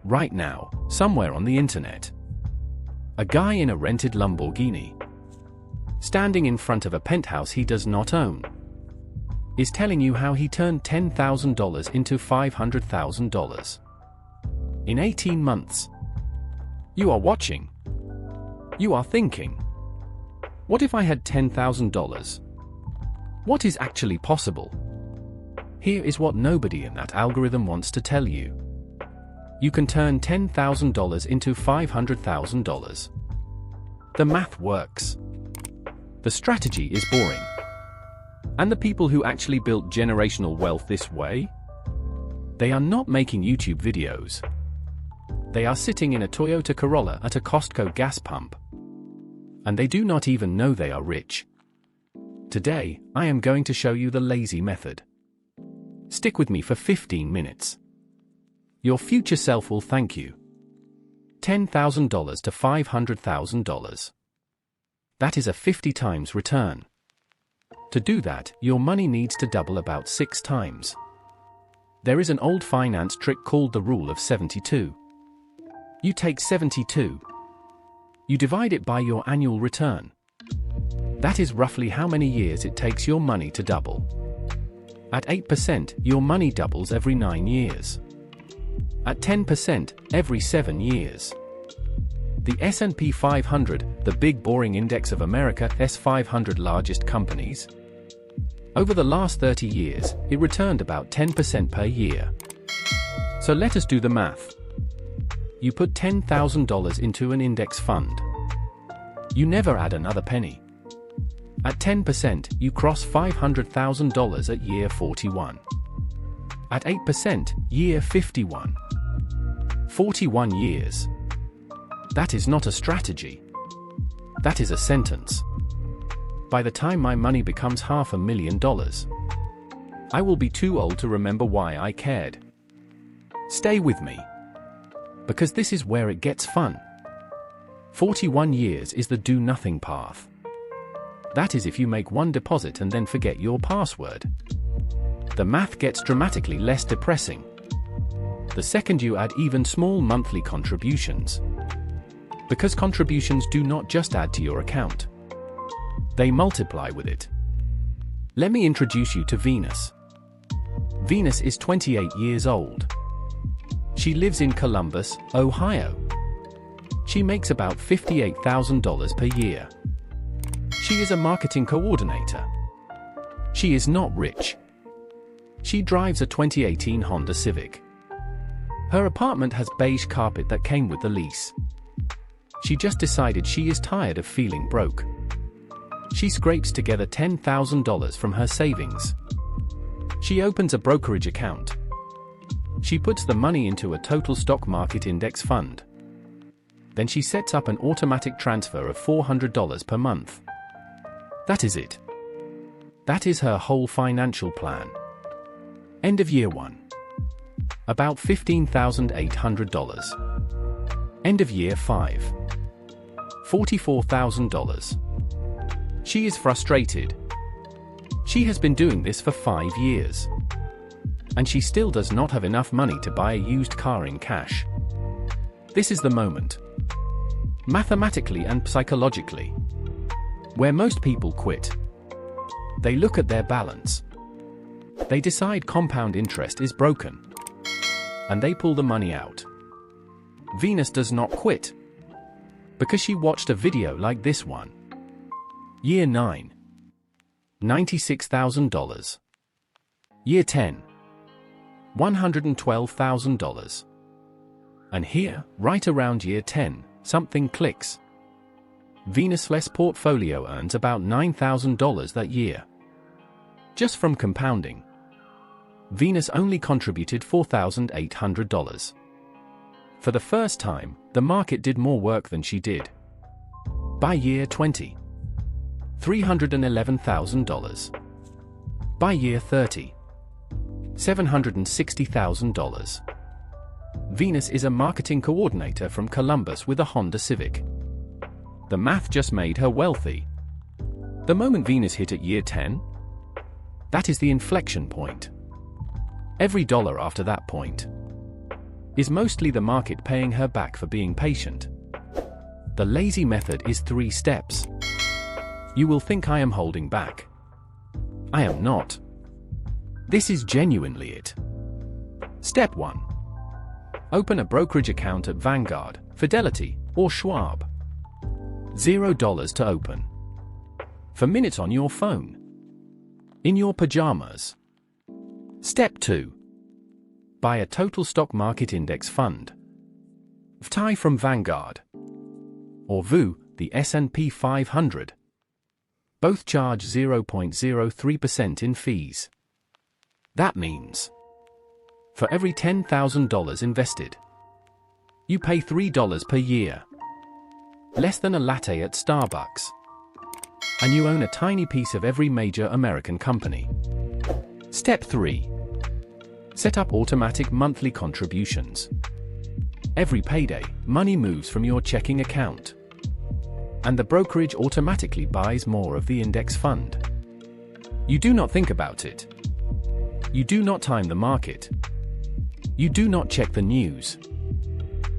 right now, somewhere on the internet. A guy in a rented Lamborghini, standing in front of a penthouse he does not own, is telling you how he turned $10,000 into $500,000 in 18 months. You are watching. You are thinking, what if I had $10,000? What is actually possible? Here is what nobody in that algorithm wants to tell you. You can turn $10,000 into $500,000. The math works. The strategy is boring. And the people who actually built generational wealth this way? They are not making YouTube videos. They are sitting in a Toyota Corolla at a Costco gas pump. And they do not even know they are rich. Today, I am going to show you the lazy method. Stick with me for 15 minutes. Your future self will thank you. $10,000 to $500,000. That is a 50 times return. To do that, your money needs to double about 6 times. There is an old finance trick called the rule of 72. You take 72. You divide it by your annual return. That is roughly how many years it takes your money to double. At 8%, your money doubles every 9 years. At 10%, every 7 years. The S&P 500, the big boring index of America's 500 largest companies. Over the last 30 years, it returned about 10% per year. So let us do the math. You put $10,000 into an index fund. You never add another penny. At 10%, you cross $500,000 at year 41. At 8%, year 51. 41 years. That is not a strategy. That is a sentence. By the time my money becomes $500,000, I will be too old to remember why I cared. Stay with me. Because this is where it gets fun. 41 years is the do-nothing path. That is if you make one deposit and then forget your password. The math gets dramatically less depressing the second you add even small monthly contributions. Because contributions do not just add to your account. They multiply with it. Let me introduce you to Venus. Venus is 28 years old. She lives in Columbus, Ohio. She makes about $58,000 per year. She is a marketing coordinator. She is not rich. She drives a 2018 Honda Civic. Her apartment has beige carpet that came with the lease. She just decided she is tired of feeling broke. She scrapes together $10,000 from her savings. She opens a brokerage account. She puts the money into a total stock market index fund. Then she sets up an automatic transfer of $400 per month. That is it. That is her whole financial plan. End of year 1. About $15,800. End of year 5. $44,000. She is frustrated. She has been doing this for 5 years. And she still does not have enough money to buy a used car in cash. This is the moment, mathematically and psychologically, where most people quit. They look at their balance. They decide compound interest is broken. And they pull the money out. Venus does not quit. Because she watched a video like this one. Year 9. $96,000. Year 10. $112,000. And here, right around year 10, something clicks. Venus's portfolio earns about $9,000 that year. Just from compounding. Venus only contributed $4,800. For the first time, the market did more work than she did. By year 20. $311,000. By year 30. $760,000. Venus is a marketing coordinator from Columbus with a Honda Civic. The math just made her wealthy. The moment Venus hit at year 10, that is the inflection point. Every dollar after that point Is mostly the market paying her back for being patient? The lazy method is 3 steps. You will think I am holding back. I am not. This is genuinely it. Step 1. Open a brokerage account at Vanguard, Fidelity, or Schwab. $0 to open. For minutes on your phone. In your pajamas. Step 2. Buy a total stock market index fund. VTI from Vanguard. Or VU, the S&P 500. Both charge 0.03% in fees. That means, for every $10,000 invested, you pay $3 per year. Less than a latte at Starbucks. And you own a tiny piece of every major American company. Step 3. Set up automatic monthly contributions. Every payday, money moves from your checking account. And the brokerage automatically buys more of the index fund. You do not think about it. You do not time the market. You do not check the news.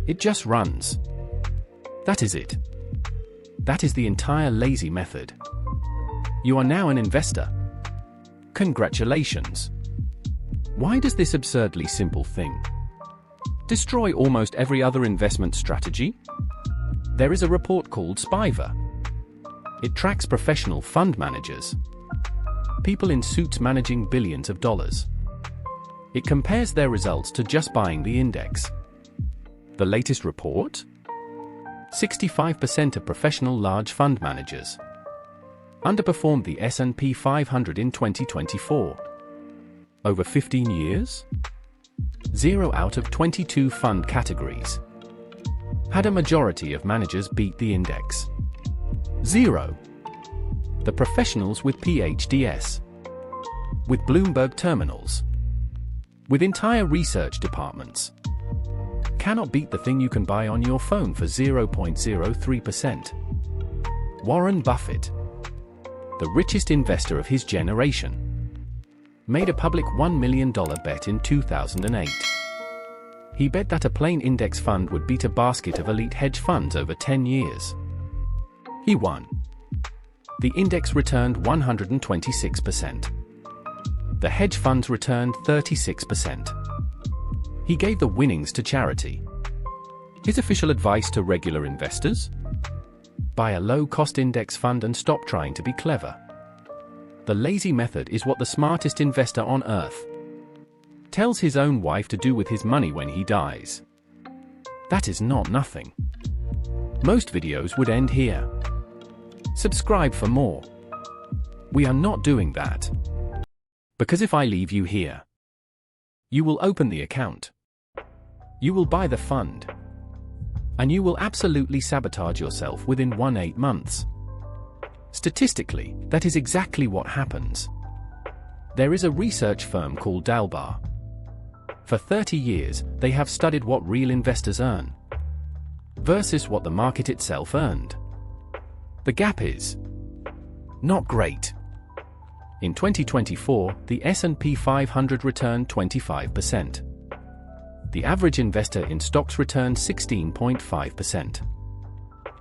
It just runs. That is it. That is the entire lazy method. You are now an investor. Congratulations. Why does this absurdly simple thing destroy almost every other investment strategy? There is a report called Spiver. It tracks professional fund managers. People in suits managing billions of dollars. It compares their results to just buying the index. The latest report? 65% of professional large fund managers underperformed the S&P 500 in 2024. Over 15 years? 0 out of 22 fund categories had a majority of managers beat the index. 0. The professionals with PhDs, with Bloomberg terminals, with entire research departments, cannot beat the thing you can buy on your phone for 0.03%. Warren Buffett, the richest investor of his generation, made a public $1 million bet in 2008. He bet that a plain index fund would beat a basket of elite hedge funds over 10 years. He won. The index returned 126%. The hedge funds returned 36%. He gave the winnings to charity. His official advice to regular investors? Buy a low-cost index fund and stop trying to be clever. The lazy method is what the smartest investor on earth tells his own wife to do with his money when he dies. That is not nothing. Most videos would end here. Subscribe for more. We are not doing that. Because if I leave you here, you will open the account. You will buy the fund. And you will absolutely sabotage yourself within 18 months. Statistically, that is exactly what happens. There is a research firm called Dalbar. For 30 years, they have studied what real investors earn versus what the market itself earned. The gap is not great. In 2024, the S&P 500 returned 25%. The average investor in stocks returned 16.5%.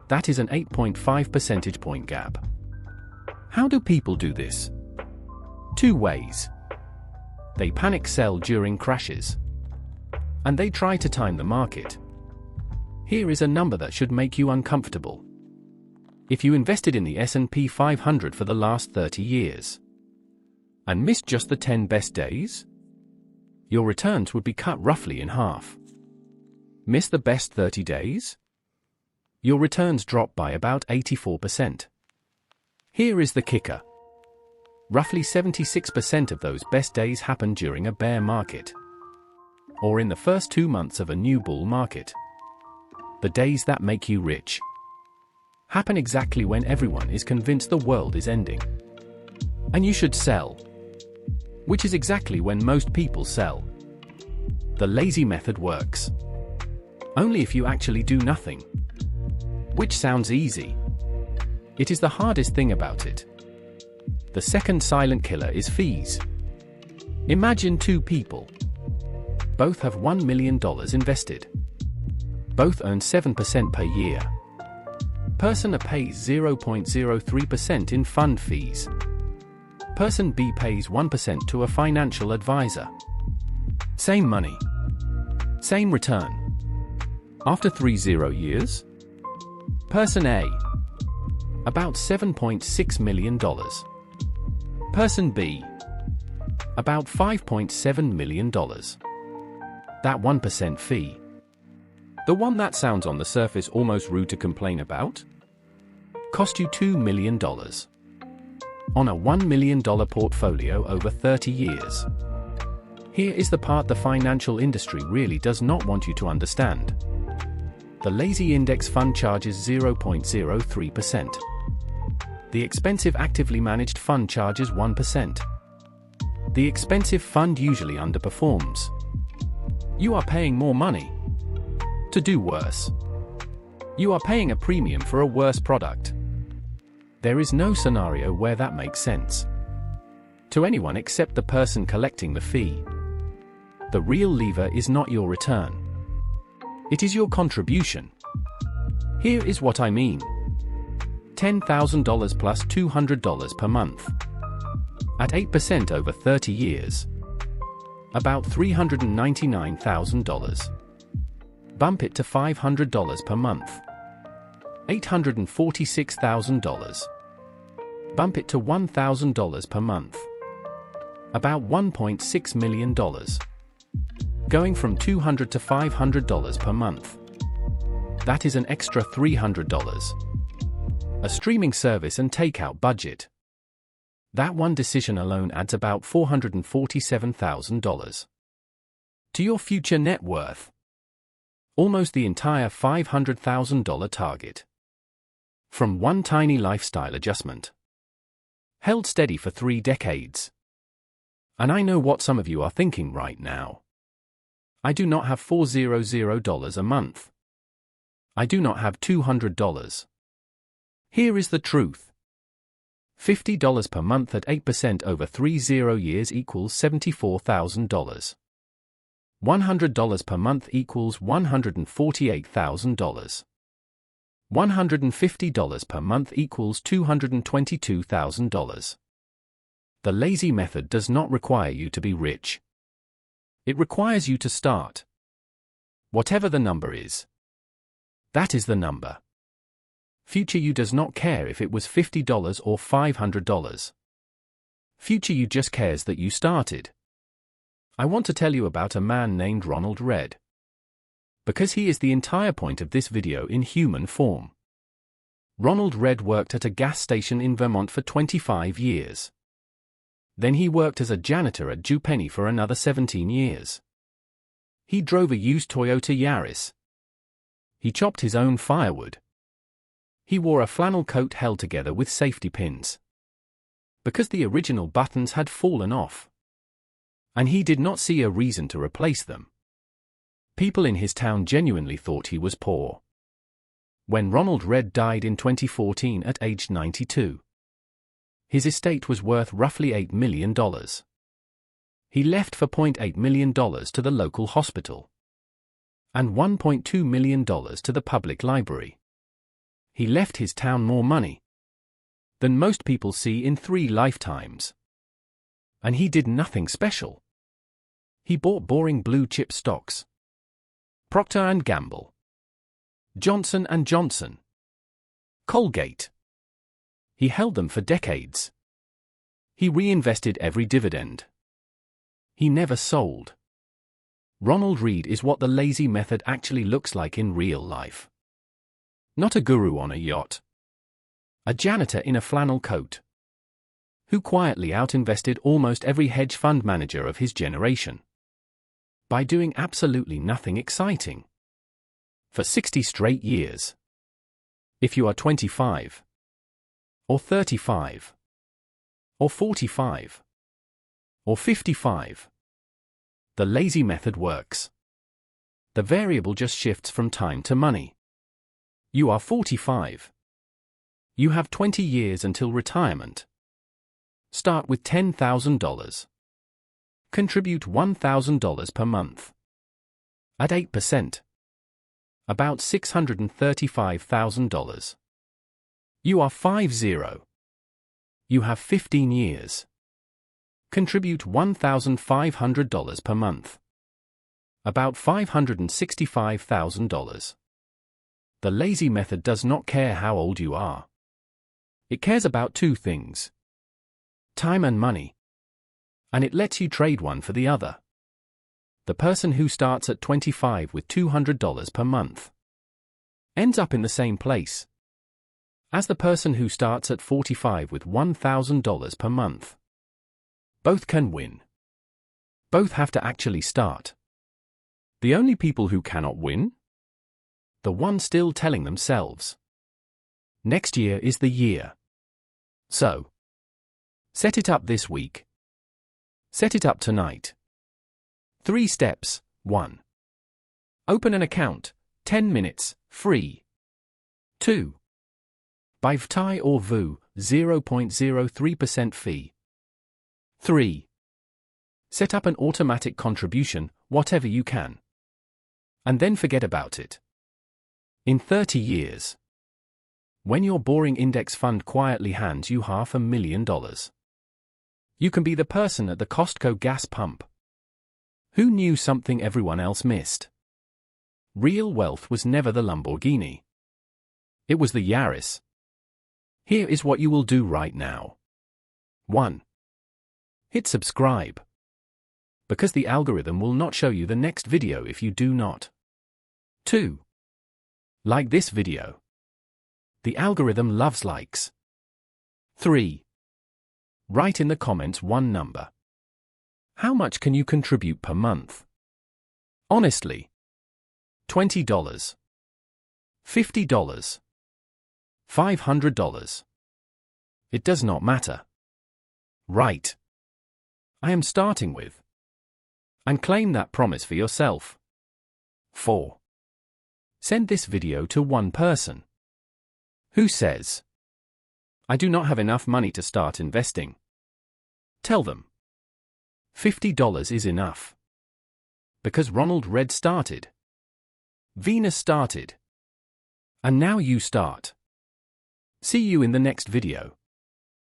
That is an 8.5 percentage point gap. How do people do this? 2 ways. They panic sell during crashes. And they try to time the market. Here is a number that should make you uncomfortable. If you invested in the S&P 500 for the last 30 years and missed just the 10 best days, your returns would be cut roughly in half. Miss the best 30 days? Your returns drop by about 84%. Here is the kicker. Roughly 76% of those best days happen during a bear market, or in the first 2 months of a new bull market. The days that make you rich happen exactly when everyone is convinced the world is ending, and you should sell, which is exactly when most people sell. The lazy method works only if you actually do nothing, which sounds easy. It is the hardest thing about it. The second silent killer is fees. Imagine 2 people. Both have $1 million invested. Both earn 7% per year. Person A pays 0.03% in fund fees. Person B pays 1% to a financial advisor. Same money. Same return. After 30 years? Person A, about $7.6 million. Person B, about $5.7 million. That 1% fee. The one that sounds on the surface almost rude to complain about? Cost you $2 million. On a $1 million portfolio over 30 years. Here is the part the financial industry really does not want you to understand. The lazy index fund charges 0.03%. The expensive actively managed fund charges 1%. The expensive fund usually underperforms. You are paying more money to do worse. You are paying a premium for a worse product. There is no scenario where that makes sense to anyone except the person collecting the fee. The real lever is not your return. It is your contribution. Here is what I mean. $10,000 plus $200 per month. At 8% over 30 years. About $399,000. Bump it to $500 per month. $846,000. Bump it to $1,000 per month. About $1.6 million. Going from $200 to $500 per month. That is an extra $300. A streaming service and takeout budget. That one decision alone adds about $447,000 to your future net worth. Almost the entire $500,000 target. From one tiny lifestyle adjustment. Held steady for 3 decades. And I know what some of you are thinking right now. I do not have $400 a month. I do not have $200. Here is the truth. $50 per month at 8% over 30 years equals $74,000. $100 per month equals $148,000. $150 per month equals $222,000. The lazy method does not require you to be rich. It requires you to start. Whatever the number is. That is the number. Future you does not care if it was $50 or $500. Future you just cares that you started. I want to tell you about a man named Ronald Red. Because he is the entire point of this video in human form. Ronald Red worked at a gas station in Vermont for 25 years. Then he worked as a janitor at Penny for another 17 years. He drove a used Toyota Yaris. He chopped his own firewood. He wore a flannel coat held together with safety pins. Because the original buttons had fallen off. And he did not see a reason to replace them. People in his town genuinely thought he was poor. When Ronald Red died in 2014 at age 92. His estate was worth roughly $8 million. He left for $0.8 million to the local hospital. And $1.2 million to the public library. He left his town more money than most people see in 3 lifetimes. And he did nothing special. He bought boring blue-chip stocks. Procter & Gamble. Johnson & Johnson. Colgate. He held them for decades. He reinvested every dividend. He never sold. Ronald Read is what the lazy method actually looks like in real life. Not a guru on a yacht. A janitor in a flannel coat. Who quietly outinvested almost every hedge fund manager of his generation. By doing absolutely nothing exciting. For 60 straight years. If you are 25. Or 35. Or 45. Or 55. The lazy method works. The variable just shifts from time to money. You are 45. You have 20 years until retirement. Start with $10,000. Contribute $1,000 per month. At 8%. About $635,000. You are 50. You have 15 years. Contribute $1,500 per month. About $565,000. The lazy method does not care how old you are. It cares about two things: time and money. And it lets you trade one for the other. The person who starts at 25 with $200 per month ends up in the same place as the person who starts at 45 with $1,000 per month. Both can win. Both have to actually start. The only people who cannot win? The ones still telling themselves next year is the year. So, set it up this week. Set it up tonight. 3 steps. 1. Open an account. 10 minutes. Free. 2. Buy VTI or VU, 0.03% fee. 3. Set up an automatic contribution, whatever you can. And then forget about it. In 30 years, when your boring index fund quietly hands you $500,000, you can be the person at the Costco gas pump who knew something everyone else missed. Real wealth was never the Lamborghini. It was the Yaris. Here is what you will do right now. 1. Hit subscribe, because the algorithm will not show you the next video if you do not. 2. Like this video. The algorithm loves likes. 3. Write in the comments one number. How much can you contribute per month? Honestly. $20. $50. $500. It does not matter. Write. I am starting with. And claim that promise for yourself. 4. Send this video to one person who says, I do not have enough money to start investing. Tell them $50 is enough. Because Ronald Red started. Venus started. And now you start. See you in the next video.